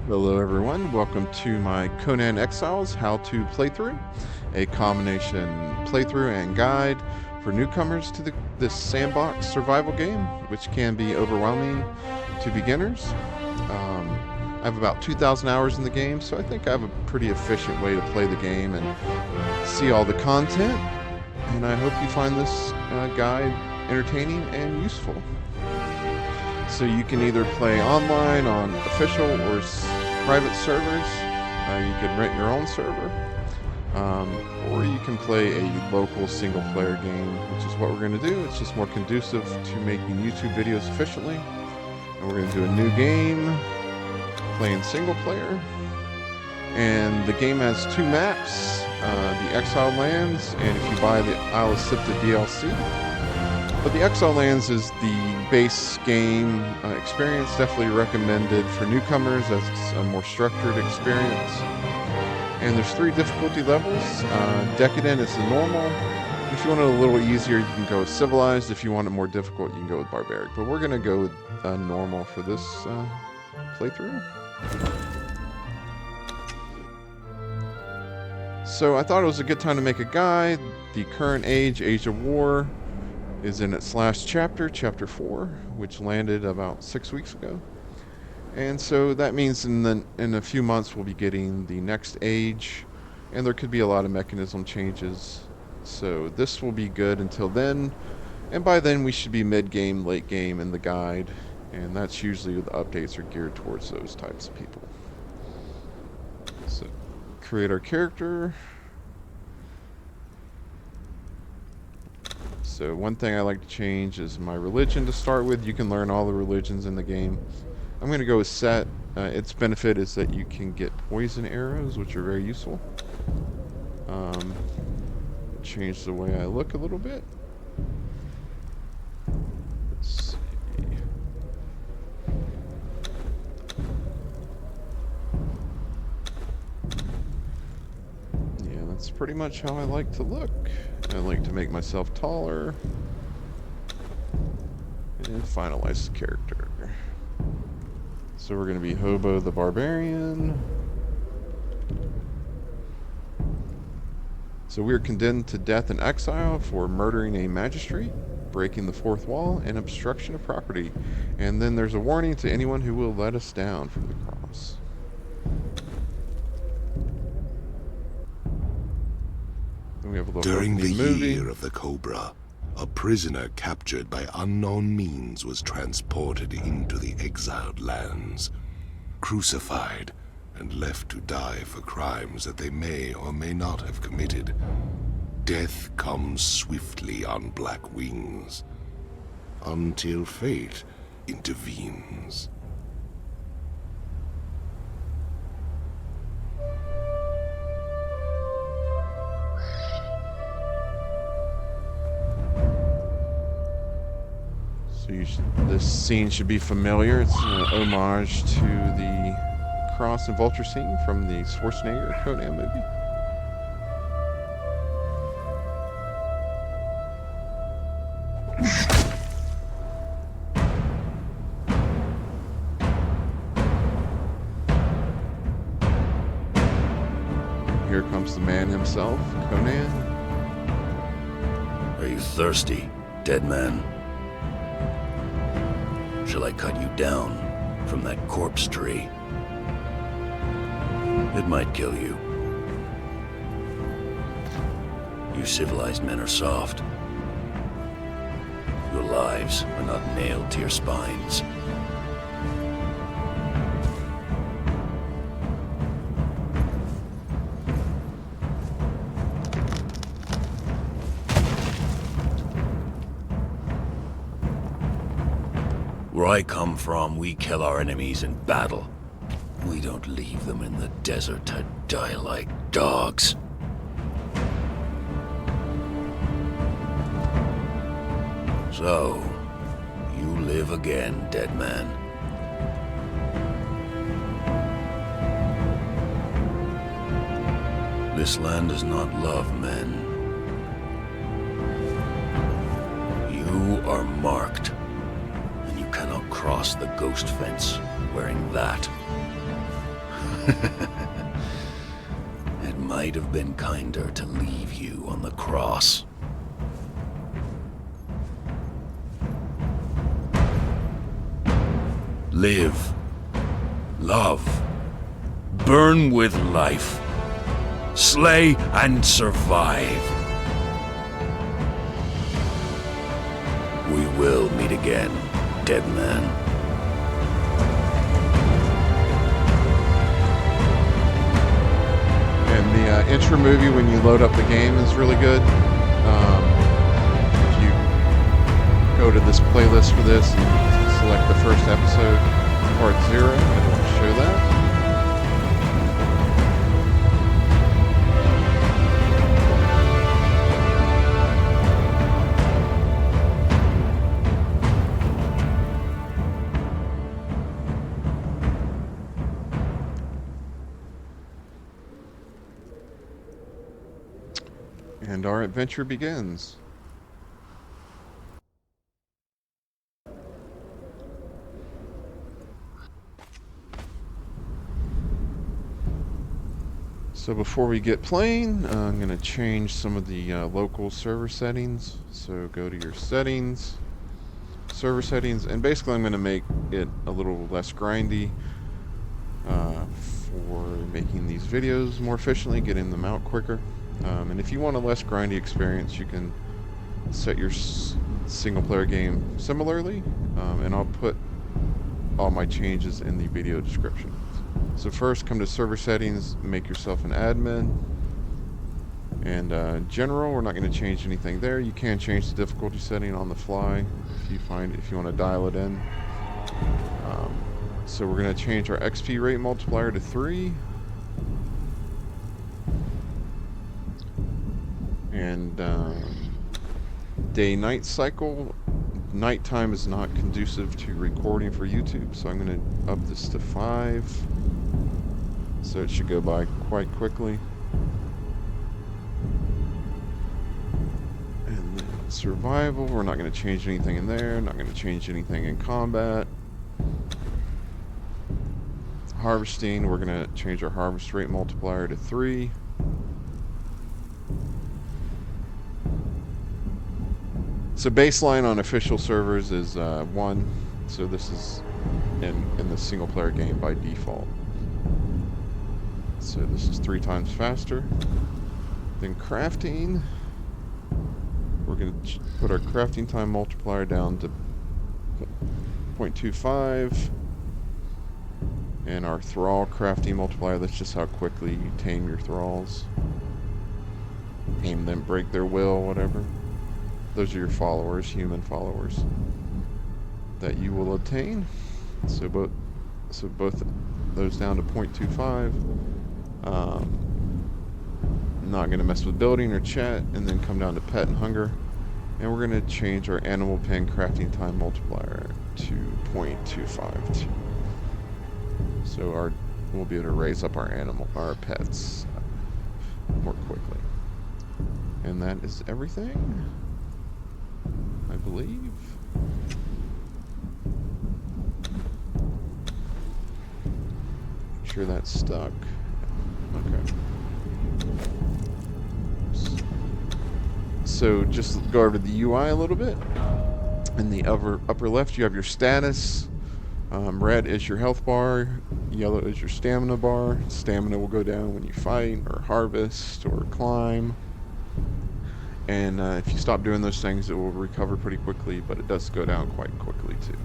Hello everyone, welcome to my Conan Exiles How To Playthrough, a combination playthrough and guide for newcomers to this sandbox survival game, which can be overwhelming to beginners. I have about 2,000 hours in the game, so I think I have a pretty efficient way to play the game and see all the content, and I hope you find this guide entertaining and useful. So you can either play online on official or private servers. You can rent your own server, or you can play a local single-player game, which is what we're going to do. It's just more conducive to making YouTube videos efficiently. And we're going to do a new game, playing single-player. And the game has two maps, the Exiled Lands, and if you buy the Isle of Sipta DLC. But the Exiled Lands is the base game experience, definitely recommended for newcomers as it's a more structured experience. And there's 3 difficulty levels. Decadent is the normal. If you want it a little easier, you can go with Civilized. If you want it more difficult, you can go with Barbaric. But we're going to go with normal for this playthrough. So I thought it was a good time to make a guide. The current age of war, is in its last chapter, chapter 4, which landed about 6 weeks ago. And so that means in a few months we'll be getting the next age, and there could be a lot of mechanism changes. So this will be good until then, and by then we should be mid-game, late game in the guide, and that's usually the updates are geared towards those types of people. So create our character. So one thing I like to change is my religion to start with. You can learn all the religions in the game. I'm going to go with set. Its benefit is that you can get poison arrows, which are very useful. Change the way I look a little bit. Let's see. Yeah, that's pretty much how I like to look. I like to make myself taller and finalize the character. So we're going to be Hobo the Barbarian. So we are condemned to death and exile for murdering a magistrate, breaking the 4th wall, and obstruction of property. And then there's a warning to anyone who will let us down from the cross. During the year of the Cobra, a prisoner captured by unknown means was transported into the Exiled Lands, crucified, and left to die for crimes that they may or may not have committed. Death comes swiftly on black wings, until fate intervenes. So this scene should be familiar. It's an homage to the cross and vulture scene from the Schwarzenegger Conan movie. Here comes the man himself, Conan. Are you thirsty, dead man? Shall I cut you down from that corpse tree? It might kill you. You civilized men are soft. Your lives are not nailed to your spines. Where I come from, we kill our enemies in battle. We don't leave them in the desert to die like dogs. So, you live again, dead man. This land does not love men. You are marked. Cannot cross the ghost fence wearing that. It might have been kinder to leave you on the cross. Live. Love. Burn with life. Slay and survive. We will meet again, dead man. And the intro movie when you load up the game is really good. If you go to this playlist for this and select the first episode, part 0, it'll show that. And our adventure begins. So before we get playing, I'm going to change some of the local server settings. So go to your settings, server settings, and basically I'm going to make it a little less grindy for making these videos more efficiently, getting them out quicker. And if you want a less grindy experience, you can set your single player game similarly, and I'll put all my changes in the video description. So first, come to server settings, make yourself an admin, and general, we're not going to change anything there. You can change the difficulty setting on the fly if you want to dial it in. So we're going to change our XP rate multiplier to 3. And day-night cycle. Nighttime is not conducive to recording for YouTube, so I'm going to up this to 5. So it should go by quite quickly. And then survival, we're not going to change anything in there, not going to change anything in combat. Harvesting, we're going to change our harvest rate multiplier to 3. So baseline on official servers is 1, so this is in the single player game by default. So this is 3 times faster. Then crafting, we're going to put our crafting time multiplier down to 0.25. And our thrall crafting multiplier, that's just how quickly you tame your thralls. Tame them, break their will, whatever. Those are your followers, human followers, that you will obtain. So both those down to 0.25. Not going to mess with building or chat, and then come down to pet and hunger. And we're going to change our animal pen crafting time multiplier to 0.25. So we'll be able to raise up our pets more quickly. And that is everything, I believe. Make sure that's stuck. Okay. So just go over to the UI a little bit. In the upper left, you have your status. Red is your health bar. Yellow is your stamina bar. Stamina will go down when you fight or harvest or climb. And if you stop doing those things, it will recover pretty quickly, but it does go down quite quickly too.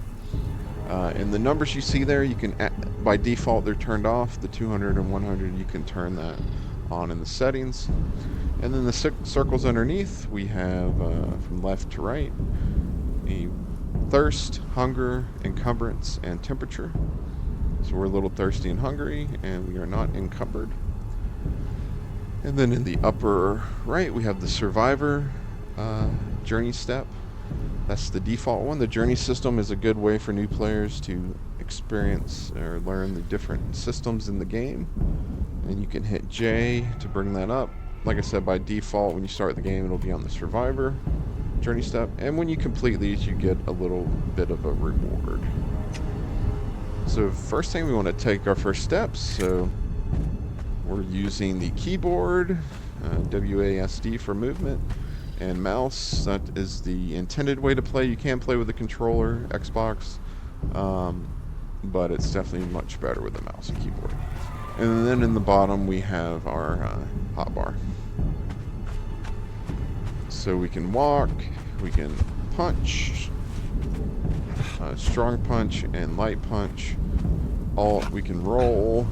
And the numbers you see there, you can, by default, they're turned off. The 200 and 100, you can turn that on in the settings. And then the circles underneath, we have from left to right, a thirst, hunger, encumbrance, and temperature. So we're a little thirsty and hungry, and we are not encumbered. And then in the upper right, we have the survivor journey step. That's the default one. The journey system is a good way for new players to experience or learn the different systems in the game. And you can hit J to bring that up. Like I said, by default, when you start the game, it'll be on the survivor journey step. And when you complete these, you get a little bit of a reward. So first thing, we want to take our first steps. So We're using the keyboard, WASD for movement, and mouse. That is the intended way to play. You can play with the controller, Xbox, but it's definitely much better with the mouse and keyboard. And then in the bottom we have our hotbar. So we can walk, we can punch, strong punch and light punch. Alt, we can roll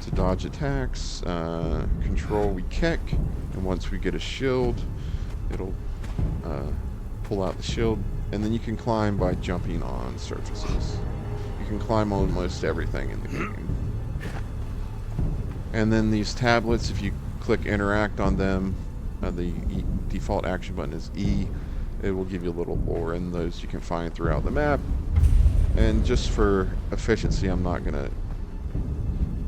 to dodge attacks. Control, we kick, and once we get a shield, it'll pull out the shield. And then you can climb by jumping on surfaces. You can climb almost everything in the game. And then these tablets, if you click interact on them, the default action button is E. It will give you a little lore, and those you can find throughout the map. And just for efficiency, I'm not going to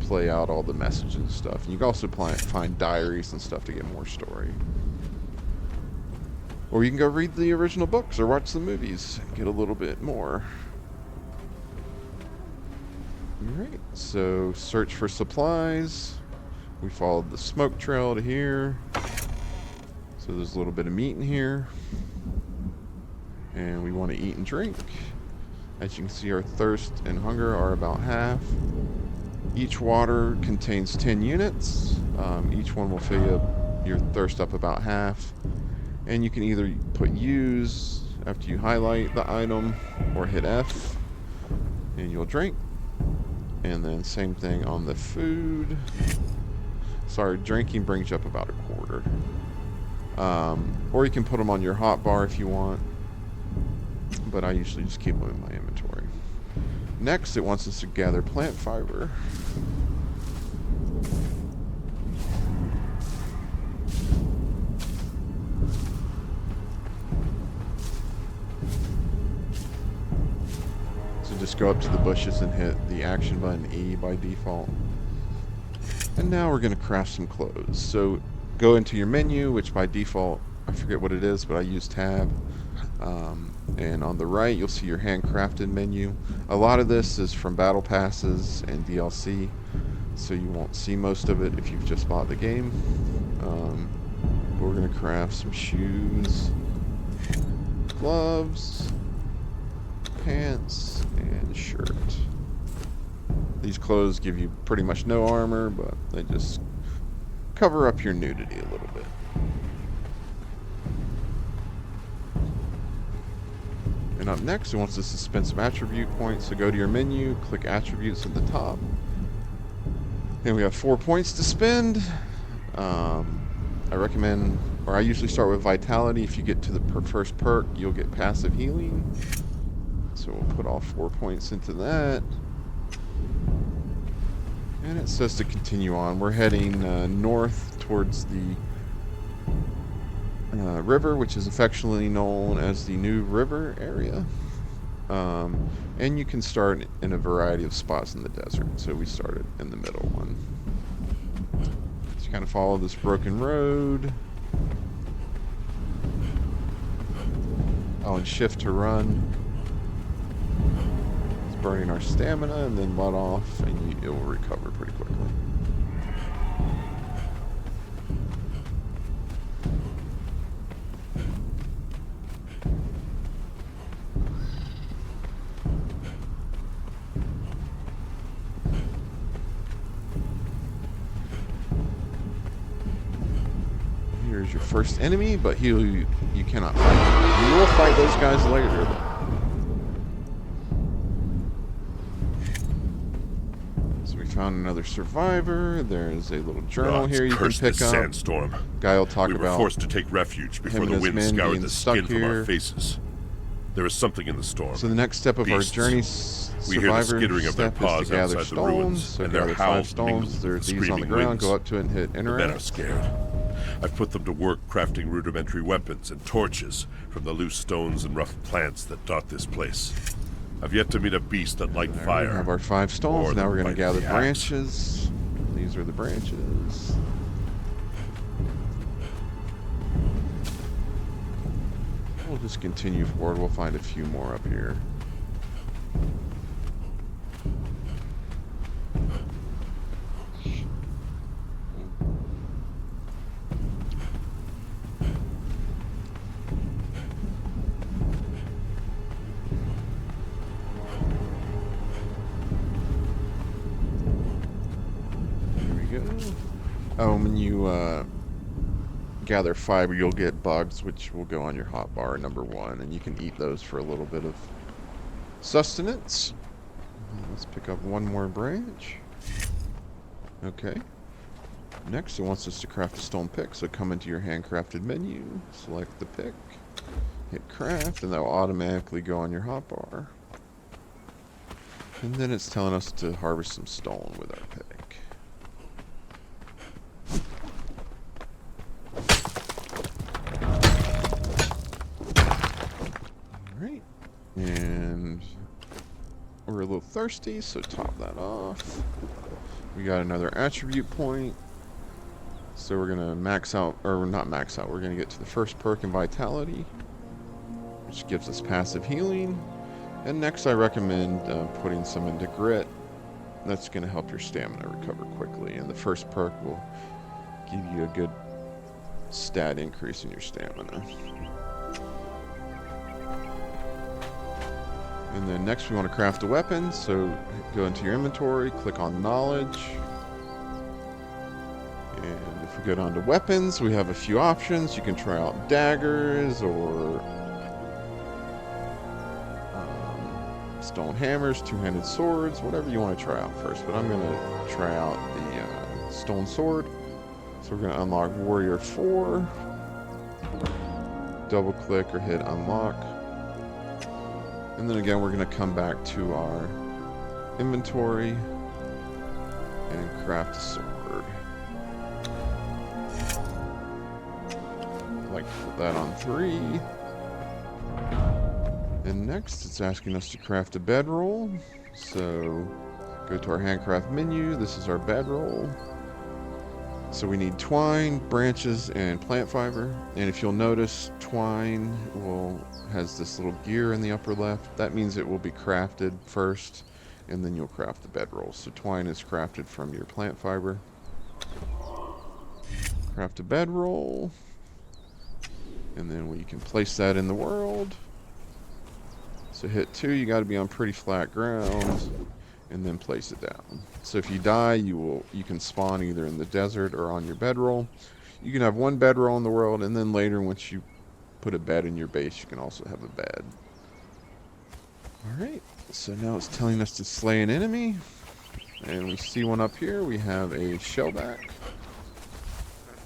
play out all the messages and stuff. You can also find diaries and stuff to get more story. Or you can go read the original books or watch the movies and get a little bit more. Alright, so search for supplies. We followed the smoke trail to here. So there's a little bit of meat in here. And we want to eat and drink. As you can see, our thirst and hunger are about half. Each water contains 10 units. Each one will fill your thirst up about half. And you can either put use after you highlight the item or hit F and you'll drink. And then same thing on the food. Sorry, drinking brings you up about a quarter. Or you can put them on your hotbar if you want. But I usually just keep them in my inventory. Next, it wants us to gather plant fiber. So just go up to the bushes and hit the action button E by default. And now we're going to craft some clothes. So go into your menu, which by default, I forget what it is, but I use tab. And on the right, you'll see your handcrafted menu. A lot of this is from battle passes and DLC, so you won't see most of it if you've just bought the game. We're going to craft some shoes, gloves, pants, and shirt. These clothes give you pretty much no armor, but they just cover up your nudity a little bit. And up next, it wants us to spend some attribute points. So go to your menu, click attributes at the top. And we have 4 points to spend. I recommend, or I usually start with vitality. If you get to the first perk, you'll get passive healing. So we'll put all 4 points into that. And it says to continue on. We're heading north towards the river, which is affectionately known as the Noob River area. And you can start in a variety of spots in the desert. So we started in the middle one. So you kind of follow this broken road. Oh, and shift to run. It's burning our stamina, and then let off, and it will recover pretty quickly. Here's your first enemy, but you cannot fight him. You will fight those guys later, though. So we found another survivor. There's a little journal here you can pick up. Sandstorm. Guy will talk We were about forced to take refuge before him the and his wind men scoured being the stuck skin from here. our faces. There is something in the storm. So the next step of Beasts. our journey, We hear the survivor skittering of their step, is paws to gather outside the stones. ruins, So and their gather 5 howls mingled stones. There are with the these on the screaming ground. winds. Go up to it and hit The men are interact. scared. I've put them to work crafting rudimentary weapons and torches from the loose stones and rough plants that dot this place. I've yet to meet a beast that liked There fire. we have our 5 stones. or Now the we're going to bite of gather the axe. branches. These are the branches. We'll just continue forward. We'll find a few more up here. we go. Oh, when you gather fiber, you'll get bugs, which will go on your hotbar #1, and you can eat those for a little bit of sustenance. Let's pick up one more branch. Okay. Next, it wants us to craft a stone pick, so come into your handcrafted menu, select the pick, hit craft, and that will automatically go on your hotbar. And then it's telling us to harvest some stone with our pick. Alright. And we're a little thirsty, so top that off. We got another attribute point. So we're going to max out, or not max out, we're going to get to the first perk in Vitality, which gives us passive healing. And next I recommend putting some into Grit. That's going to help your stamina recover quickly. And the first perk will give you a good stat increase in your stamina. And then next we want to craft a weapon. So go into your inventory, click on Knowledge. And if we go down to weapons, we have a few options. You can try out daggers or stone hammers, two-handed swords, whatever you want to try out first. But I'm going to try out the stone sword. So we're going to unlock Warrior 4. Double click or hit unlock. And then again, we're going to come back to our inventory and craft a sword. I'd like to put that on 3. And next, it's asking us to craft a bedroll. So go to our handcraft menu. This is our bedroll. So we need twine, branches, and plant fiber. And if you'll notice, twine has this little gear in the upper left. That means it will be crafted first, and then you'll craft the bedroll. So twine is crafted from your plant fiber. Craft a bedroll. And then we can place that in the world. So hit 2, you got to be on pretty flat ground, and then place it down. So if you die, you can spawn either in the desert or on your bedroll. You can have one bedroll in the world, and then later, once you put a bed in your base, you can also have a bed. Alright, so now it's telling us to slay an enemy. And we see one up here. We have a shellback.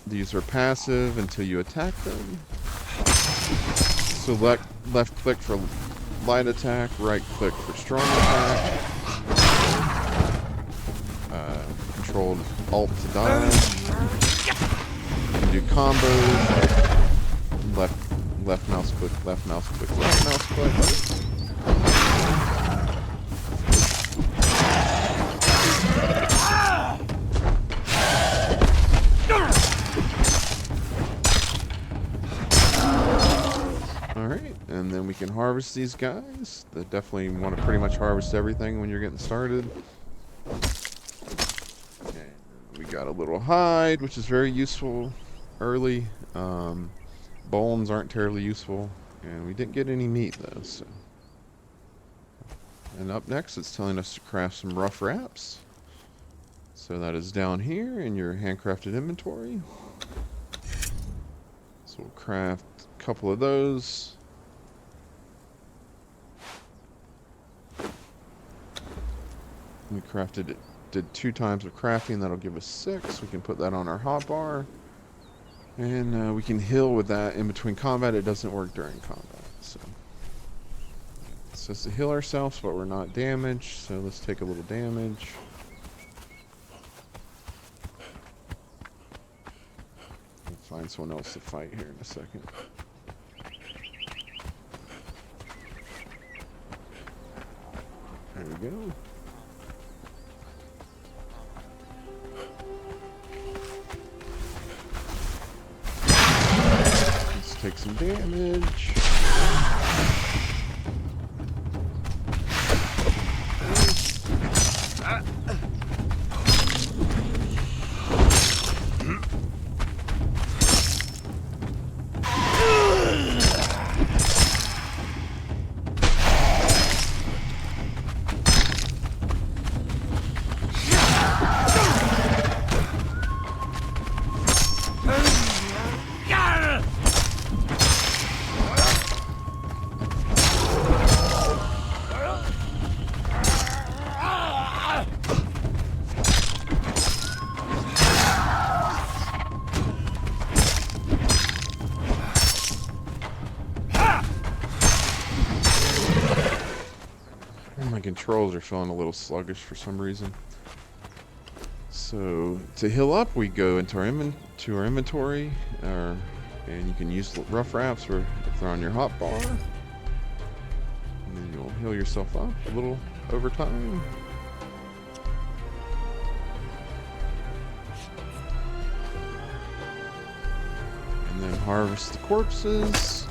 These are passive until you attack them. So left click for light attack, right click for strong attack. Controlled alt to dodge. You can do combos. Left mouse click, left mouse click, left mouse click. Alright, and then we can harvest these guys. They definitely want to pretty much harvest everything when you're getting started. And we got a little hide, which is very useful early. Bones aren't terribly useful. And we didn't get any meat though. So. And up next, it's telling us to craft some rough wraps. So that is down here in your handcrafted inventory. So we'll craft a couple of those. We crafted it, did 2 times of crafting. That'll give us 6. We can put that on our hotbar. And we can heal with that in between combat. It doesn't work during combat. So it says to heal ourselves, but we're not damaged. So let's take a little damage. We'll find someone else to fight here in a second. There we go. Let's take some damage. controls are feeling a little sluggish for some reason. So to heal up, we go into our inventory, and you can use rough wraps or if they're on your hot bar. And then you'll heal yourself up a little over time. And then harvest the corpses.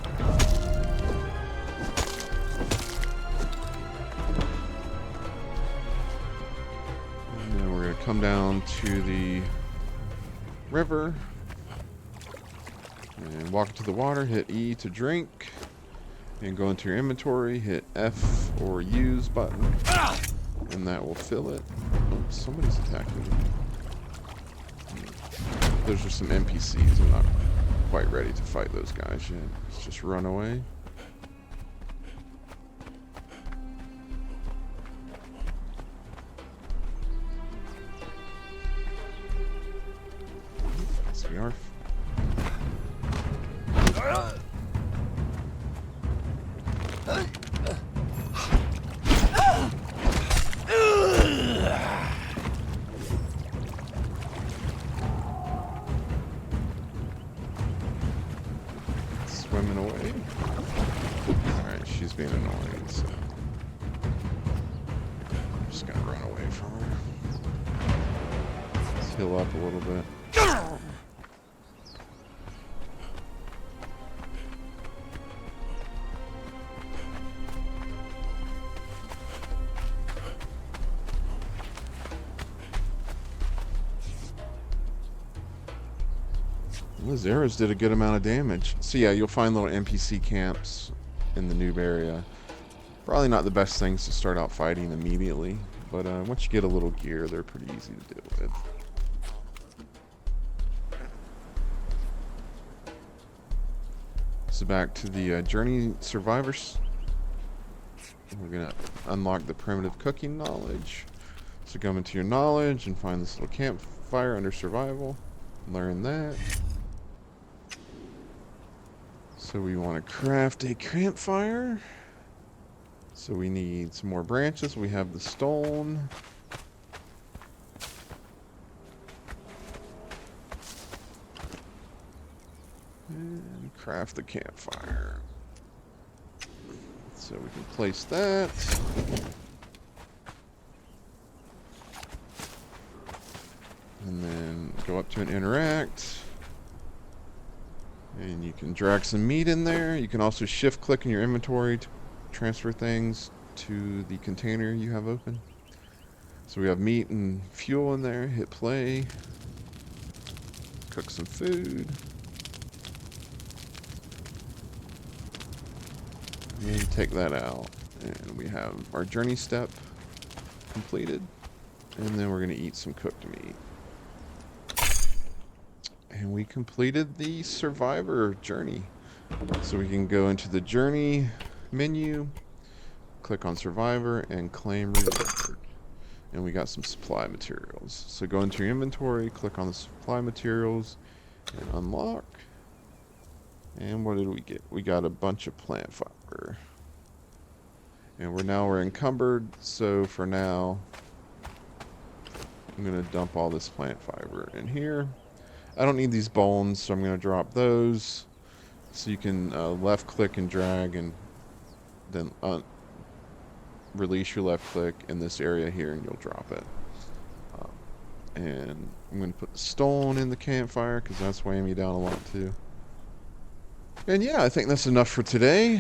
Come down to the river and walk into the water, hit E to drink, and go into your inventory, hit F or use button, and that will fill it. Oh, somebody's attacking me. Those are some NPCs. I'm not quite ready to fight those guys yet. Let's just run away. We are. Swimming away. Alright, she's being annoying, so I'm just gonna run away from her. Let's heal up a little bit. Those arrows did a good amount of damage. So yeah, you'll find little NPC camps in the Noob area. Probably not the best things to start out fighting immediately, but once you get a little gear, they're pretty easy to deal with. So back to the Journey Survivors. We're going to unlock the primitive cooking knowledge. So go into your knowledge and find this little campfire under survival. Learn that. So we want to craft a campfire. So we need some more branches. We have the stone. And craft the campfire. So we can place that. And then go up to an interact. And you can drag some meat in there. You can also shift click in your inventory to transfer things to the container you have open. So we have meat and fuel in there. Hit play. Cook some food. And take that out. And we have our journey step completed. And then we're going to eat some cooked meat. And we completed the survivor journey. So we can go into the journey menu, click on survivor, and claim reward. And we got some supply materials. So go into your inventory, click on the supply materials, and unlock. And what did we get? We got a bunch of plant fiber. And we're encumbered, so for now, I'm going to dump all this plant fiber in here. I don't need these bones, so I'm going to drop those. So you can left click and drag and then release your left click in this area here and you'll drop it. And I'm going to put the stone in the campfire because that's weighing me down a lot too. And yeah, I think that's enough for today.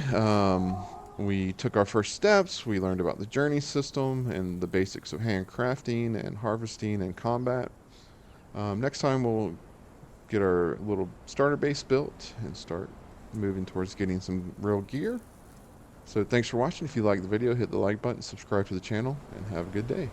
We took our first steps. We learned about the journey system and the basics of handcrafting and harvesting and combat. Next time we'll get our little starter base built and start moving towards getting some real gear. So thanks for watching. If you liked the video, hit the like button, subscribe to the channel, and have a good day.